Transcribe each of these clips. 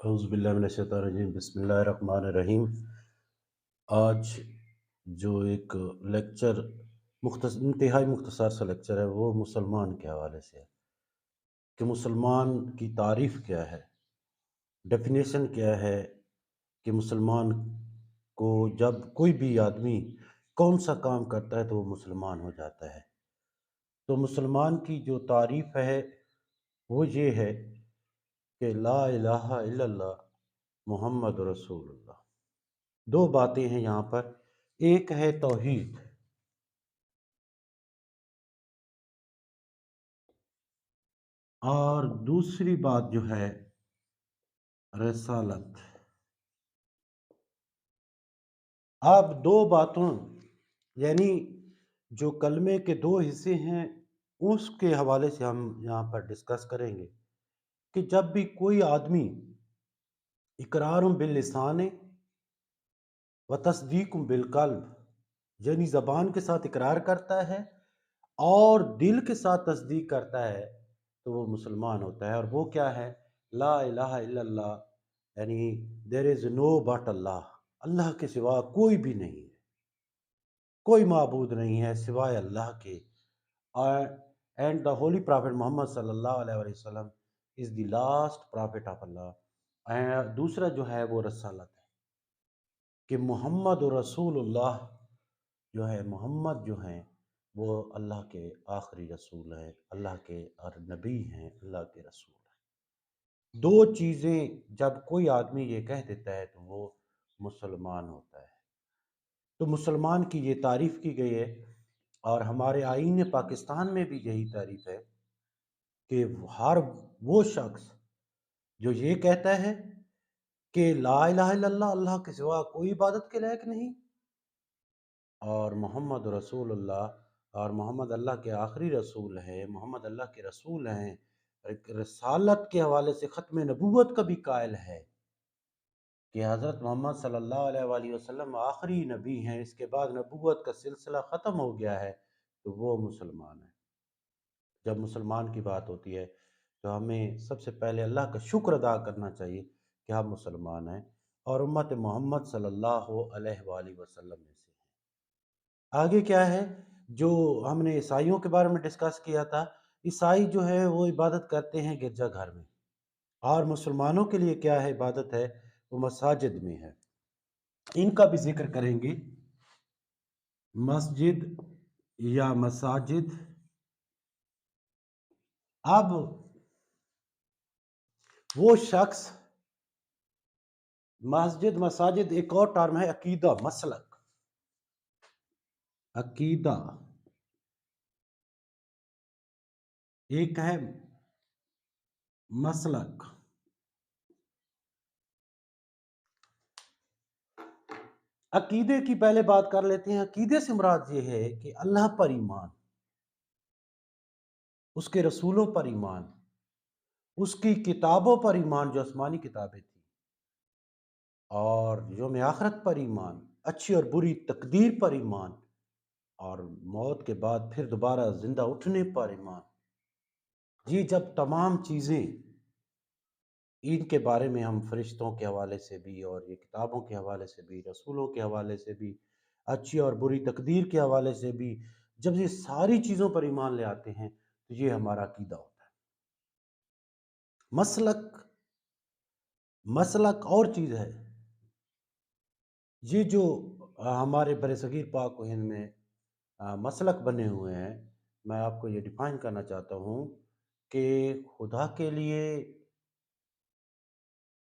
اعوذ باللہ من الشیطان الرجیم، بسم اللہ الرحمن الرحیم۔ آج جو ایک لیکچر انتہائی مختصر سا لیکچر ہے، وہ مسلمان کے حوالے سے ہے کہ مسلمان کی تعریف کیا ہے، ڈیفینیشن کیا ہے کہ مسلمان کو جب کوئی بھی آدمی کون سا کام کرتا ہے تو وہ مسلمان ہو جاتا ہے۔ تو مسلمان کی جو تعریف ہے وہ یہ ہے کہ لا الہ الا اللہ محمد رسول اللہ۔ دو باتیں ہیں یہاں پر، ایک ہے توحید اور دوسری بات جو ہے رسالت۔ آپ دو باتوں یعنی جو کلمے کے دو حصے ہیں اس کے حوالے سے ہم یہاں پر ڈسکس کریں گے کہ جب بھی کوئی آدمی اقرار باللسان و تصدیق بالقلب یعنی زبان کے ساتھ اقرار کرتا ہے اور دل کے ساتھ تصدیق کرتا ہے تو وہ مسلمان ہوتا ہے، اور وہ کیا ہے؟ لا الہ الا اللہ، یعنی دیر از نو بٹ اللہ، اللہ کے سوا کوئی بھی نہیں ہے، کوئی معبود نہیں ہے سوائے اللہ کے، اینڈ دا ہولی پرافٹ محمد صلی اللہ علیہ وسلم از دی لاسٹ پرافٹ آف اللہ۔ دوسرا جو ہے وہ رسالت ہے کہ محمد رسول اللہ جو ہے، محمد جو ہیں وہ اللہ کے آخری رسول ہیں، اللہ کے اور نبی ہیں، اللہ کے رسول ہیں۔ دو چیزیں جب کوئی آدمی یہ کہہ دیتا ہے تو وہ مسلمان ہوتا ہے۔ تو مسلمان کی یہ تعریف کی گئی ہے، اور ہمارے آئین پاکستان میں بھی یہی تعریف ہے کہ ہر وہ شخص جو یہ کہتا ہے کہ لا الہ الا اللہ، اللہ کے سوا کوئی عبادت کے لائق نہیں، اور محمد رسول اللہ، اور محمد اللہ کے آخری رسول ہیں، محمد اللہ کے رسول ہیں، رسالت کے حوالے سے ختم نبوت کا بھی قائل ہے کہ حضرت محمد صلی اللہ علیہ وآلہ وسلم آخری نبی ہیں، اس کے بعد نبوت کا سلسلہ ختم ہو گیا ہے، تو وہ مسلمان ہے۔ جب مسلمان کی بات ہوتی ہے تو ہمیں سب سے پہلے اللہ کا شکر ادا کرنا چاہیے کہ ہم مسلمان ہیں اور امت محمد صلی اللہ علیہ وآلہ وسلم میں سے ہیں۔ آگے کیا ہے جو ہم نے عیسائیوں کے بارے میں ڈسکس کیا تھا؟ عیسائی جو ہے وہ عبادت کرتے ہیں گرجا گھر میں، اور مسلمانوں کے لیے کیا ہے؟ عبادت ہے وہ مساجد میں ہے۔ ان کا بھی ذکر کریں گے، مسجد یا مساجد۔ اب وہ شخص، مسجد مساجد ایک اور ٹرم ہے عقیدہ، مسلک، عقیدہ ایک ہے مسلک۔ عقیدے کی پہلے بات کر لیتے ہیں۔ عقیدے سے مراد یہ ہے کہ اللہ پر ایمان، اس کے رسولوں پر ایمان، اس کی کتابوں پر ایمان جو آسمانی کتابیں تھیں، اور یوم آخرت پر ایمان، اچھی اور بری تقدیر پر ایمان، اور موت کے بعد پھر دوبارہ زندہ اٹھنے پر ایمان۔ یہ جب تمام چیزیں، ان کے بارے میں ہم فرشتوں کے حوالے سے بھی اور یہ کتابوں کے حوالے سے بھی، رسولوں کے حوالے سے بھی، اچھی اور بری تقدیر کے حوالے سے بھی، جب یہ ساری چیزوں پر ایمان لے آتے ہیں تو یہ ہمارا عقیدہ ہوتا ہے۔ مسلک، مسلک اور چیز ہے۔ یہ جو ہمارے برصغیر پاک و ہند میں مسلک بنے ہوئے ہیں، میں آپ کو یہ ڈیفائن کرنا چاہتا ہوں کہ خدا کے لیے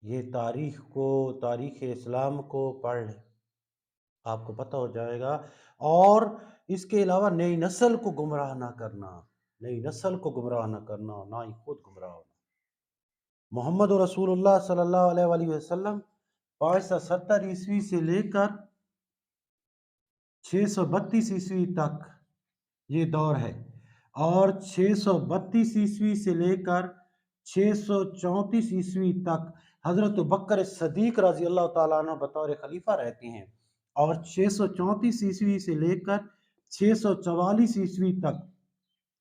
یہ تاریخ اسلام کو پڑھ لیں، آپ کو پتہ ہو جائے گا۔ اور اس کے علاوہ نئی نسل کو گمراہ نہ کرنا، نئی نسل کو گمراہ نہ کرنا، نہ ہی خود گمراہ ہونا۔ محمد رسول اللہ صلی اللہ علیہ وآلہ وسلم 570 عیسوی سے لے کر 632 عیسوی تک یہ دور ہے، اور 632 عیسوی سے لے کر 634 عیسوی تک حضرت بکر صدیق رضی اللہ تعالیٰ عنہ بطور خلیفہ رہتے ہیں، اور 634 عیسوی سے لے کر 644 عیسوی تک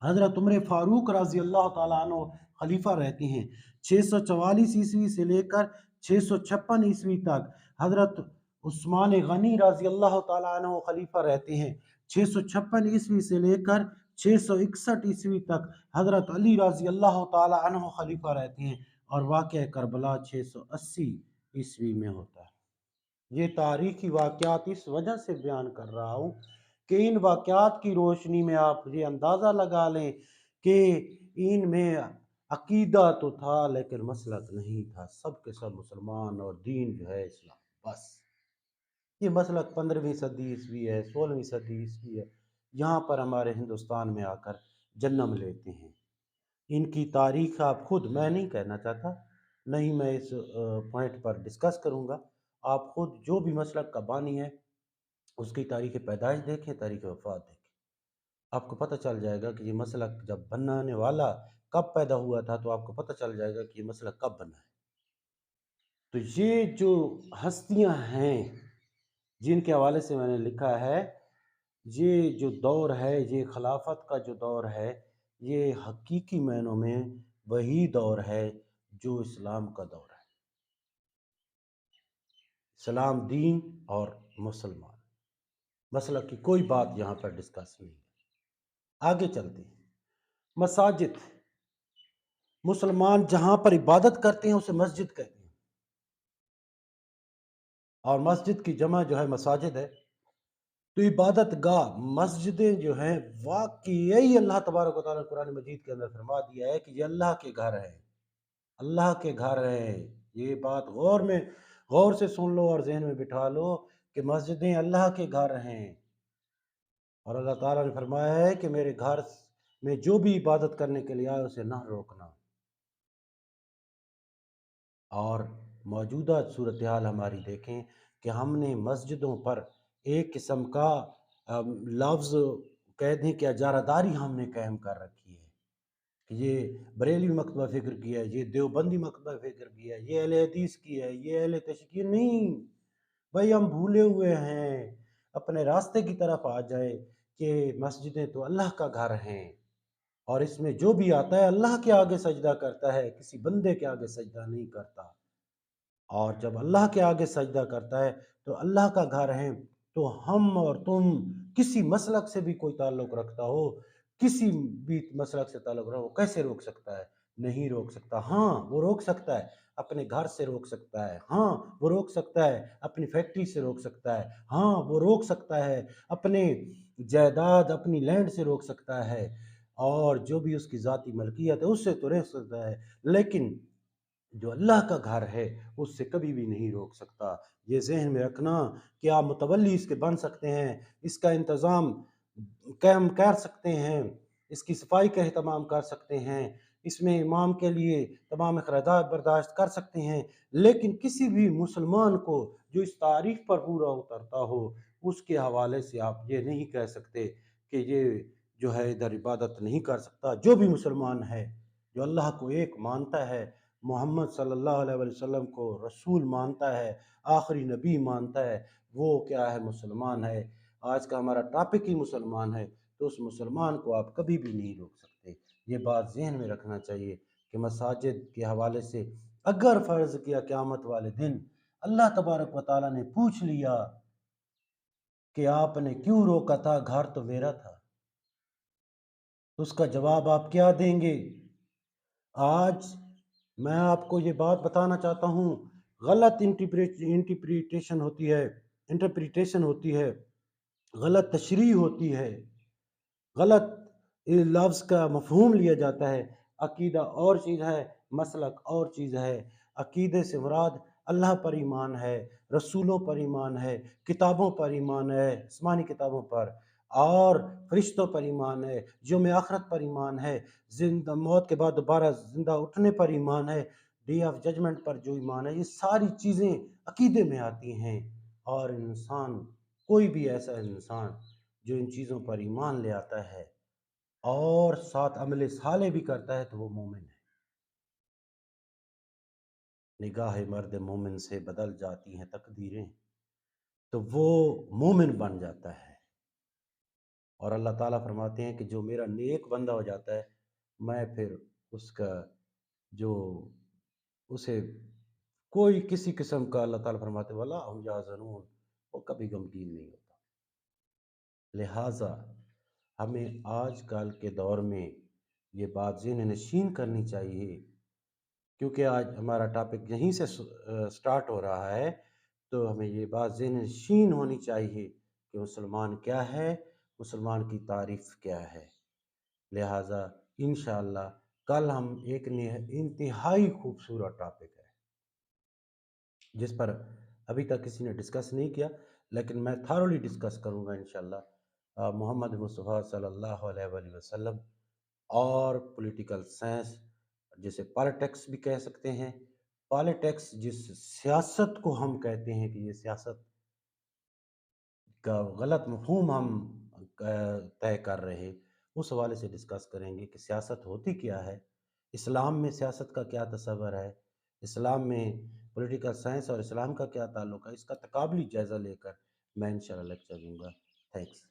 حضرت عمر فاروق رضی اللہ تعالیٰ عنہ خلیفہ رہتے ہیں۔ 644 عیسوی سے لے کر 656 ईस्वी तक हज़रत उस्मान गनी रज़ी अल्लाह ताला अन्हु खलीफा रहते हैं। 656 ईस्वी से लेकर 661 ईस्वी तक हज़रत अली रज़ी अल्लाह ताला अन्हु खलीफा रहते हैं और वाक़या करबला 680 ईस्वी में होता है। ये तारीखी वाक़यात इस वजह से बयान कर रहा हूँ कि इन वाक़यात की रोशनी में आप ये अंदाज़ा लगा लें कि इनमें अक़ीदा तो था लेकिन मसलक नहीं था। सब के सब मुसलमान और दीन जो है इस्लाम, बस। ये मसलक 15वीं सदी ईस्वी है, 16वीं सदी ईस्वी है, यहाँ पर हमारे हिंदुस्तान में आकर जन्म लेते हैं। इनकी तारीख आप खुद, मैं नहीं कहना चाहता, नहीं मैं इस पॉइंट पर डिस्कस करूँगा। आप खुद जो भी मसलक का बानी है उसकी तारीख़ पैदाइश देखें, तारीख़ वफ़ात देखें। आपको पता चल जाएगा कि ये मसलक जब बनाने वाला कब पैदा हुआ था, तो आपको पता चल जाएगा कि ये मसलक कब बना है। तो ये जो हस्तियाँ हैं जिनके हवाले से मैंने लिखा है, ये जो दौर है, ये खिलाफत का जो दौर है, ये हकीकी मायनों में वही दौर है जो इस्लाम का दौर है। इस्लाम दीन और मुसलमान, मसलक की कोई बात यहाँ पर डिस्कस नहीं है। आगे चलते हैं। मसाजिद, मुसलमान जहाँ पर इबादत करते हैं उसे मस्जिद कहते हैं और मस्जिद की जमा जो है मसाजिद है। तो इबादत गाह, मस्जिदें जो हैं वाकई अल्लाह तबारक व तआला ने कुरान मजीद के अंदर फरमा दिया है कि ये अल्लाह के घर हैं, अल्लाह के घर हैं। ये बात गौर से सुन लो और जहन में बिठा लो कि मस्जिदें अल्लाह के घर हैं और अल्लाह ताला ने फरमाया है कि मेरे घर में जो भी इबादत करने के लिए आए उसे ना रोकना। और मौजूदा सूरत हाल हमारी देखें कि हमने मस्जिदों पर एक किस्म का लफ्ज़ कह दें कि अजारादारी हमने कायम कर रखी है कि ये बरेलवी मकतबा फ़िक्र की है, ये देवबंदी मकतबा फ़िक्र की है, ये अहले हदीस की है, ये अहले तशय्युह नहीं। भाई हम भूले हुए हैं, अपने रास्ते की तरफ आ जाए कि मस्जिदें तो अल्लाह का घर हैं और इसमें जो भी आता है अल्लाह के आगे सजदा करता है, किसी बंदे के आगे सजदा नहीं करता। और जब अल्लाह के आगे सजदा करता है तो अल्लाह का घर है। तो हम और तुम किसी मसलक से भी कोई ताल्लुक़ रखता हो, किसी भी मसलक से ताल्लुक़ रखो, कैसे रोक सकता है? नहीं रोक सकता। हाँ, वो रोक सकता है, अपने घर से रोक सकता है। हाँ, वो रोक सकता है, अपनी फैक्ट्री से रोक सकता है। हाँ, वो रोक सकता है, अपने जायदाद, अपनी लैंड से रोक सकता है और जो भी उसकी ज़ाती मलकियत है उससे तो रोक सकता है। लेकिन जो अल्लाह का घर है उससे कभी भी नहीं रोक सकता। ये ज़हन में रखना कि आप मुतवल्ली इसके बन सकते हैं, इसका इंतज़ाम कायम कर सकते हैं, इसकी सफाई का एहतमाम कर सकते हैं, इसमें इमाम के लिए तमाम अखराजात बर्दाश्त कर सकते हैं। लेकिन किसी भी मुसलमान को जो इस तारीख पर पूरा उतरता हो, उसके हवाले से आप ये नहीं कह सकते कि ये जो है इधर इबादत नहीं कर सकता। जो भी मुसलमान है, जो अल्लाह को एक मानता है, मोहम्मद सल्लल्लाहु अलैहि वसल्लम को रसूल मानता है, आखिरी नबी मानता है, वो क्या है? मुसलमान है। आज का हमारा टॉपिक ही मुसलमान है, तो उस मुसलमान को आप कभी भी नहीं रोक सकते। ये बात ज़हन में रखना चाहिए कि मसाजिद के हवाले से अगर फ़र्ज़ किया क़यामत वाले दिन अल्लाह तबारक व तआला ने पूछ लिया कि आपने क्यों रोका था? घर तो मेरा था। तो उसका जवाब आप क्या देंगे? आज मैं आपको ये बात बताना चाहता हूँ, गलत इंटरप्रिटेशन होती है, गलत तशरीह होती है, गलत लफ्ज़ का मफ़हूम लिया जाता है। अक़ीदा और चीज़ है, मसलक और चीज़ है। अक़ीदे से मुराद अल्लाह पर ईमान है, रसूलों पर ईमान है, किताबों पर ईमान है, आसमानी किताबों पर और फ़रिश्तों पर ईमान है, यौम आखिरत पर ईमान है, मौत के बाद दोबारा ज़िंदा उठने पर ईमान है, डे ऑफ जजमेंट पर जो ईमान है, ये सारी चीज़ें अक़ीदे में आती हैं। और इंसान, कोई भी ऐसा इंसान जो इन चीज़ों पर ईमान ले आता है और साथ अमल साले भी करता है तो वो मोमिन है। निगाह मर्द मोमिन से बदल जाती हैं तकदीरें, तो वो मोमिन बन जाता है। और अल्लाह ताला फरमाते हैं कि जो मेरा नेक बंदा हो जाता है, मैं फिर उसका जो उसे कोई किसी किस्म का अल्लाह ताला फरमाते वला हम यहज़नून, वो कभी गमगीन नहीं होता। लिहाज़ा हमें आजकल के दौर में ये बात ज़हन नशीन करनी चाहिए, क्योंकि आज हमारा टॉपिक यहीं से स्टार्ट हो रहा है, तो हमें ये बात ज़हन नशीन होनी चाहिए कि मुसलमान क्या है, मुसलमान की तारीफ़ क्या है। लिहाज़ा इंशाअल्लाह कल हम एक इंतहाई खूबसूरत टॉपिक है, जिस पर अभी तक किसी ने डिस्कस नहीं किया, लेकिन मैं थॉरोली डिस्कस करूँगा इंशाअल्लाह, मोहम्मद मुस्तफ़ा सल्लल्लाहु अलैहि वसल्लम और पॉलिटिकल साइंस, जिसे पॉलिटिक्स भी कह सकते हैं। पॉलिटिक्स जिस सियासत को हम कहते हैं कि ये सियासत का गलत मफ़हूम हम तय कर रहे, उस हवाले से डिस्कस करेंगे कि सियासत होती क्या है? इस्लाम में सियासत का क्या तस्वर है? इस्लाम में पॉलिटिकल साइंस और इस्लाम का क्या ताल्लुक है? इसका तकाबली जायज़ा लेकर मैं इंशाअल्लाह लेक्चर दूँगा। थैंक्स।